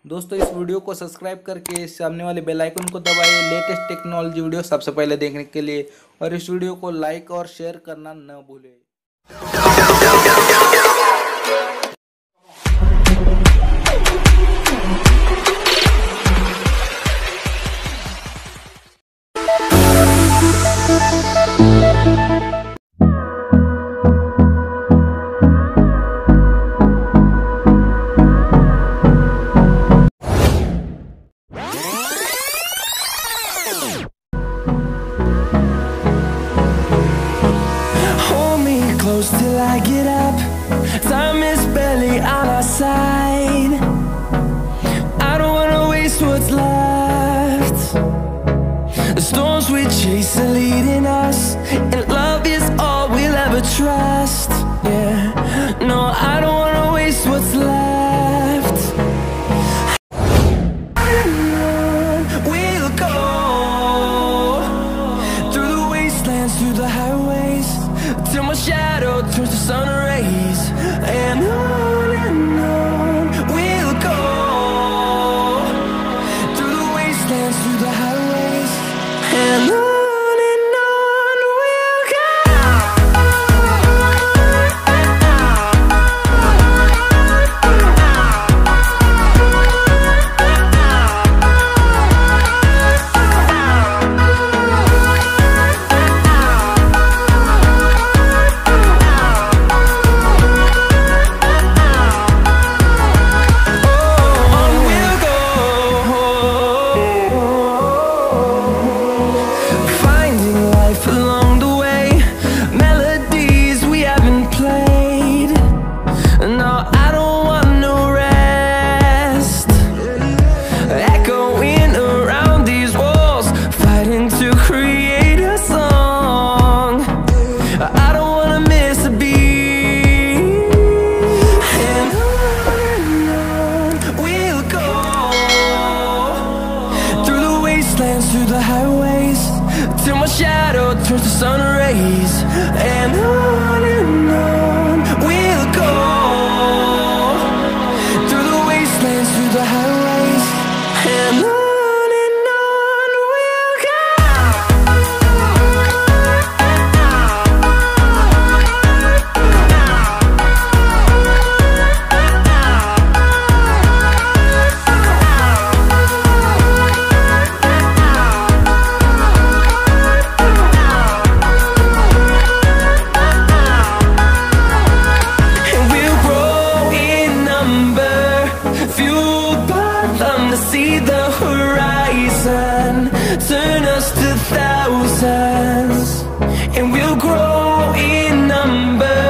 दोस्तों इस वीडियो को सब्सक्राइब करके सामने वाले बेल आइकन को दबाइए लेटेस्ट टेक्नोलॉजी वीडियो सबसे पहले देखने के लिए, और इस वीडियो को लाइक और शेयर करना न भूलें। Close till I get up. Time is barely on our side. I don't wanna waste what's left. The storms we chase are leading us, and love is all we'll ever trust. Yeah, no, I don't wanna waste what's left. We'll go through the wastelands, through the highways, till my shadow turns to sun rays. And on we'll go through the wastelands, through the highways, and on we'll go. Through the highways, till my shadow turns to sun rays. And on we'll go through the wastelands, through the highways, and on we'll go. See the horizon, turn us to thousands, and we'll grow in number.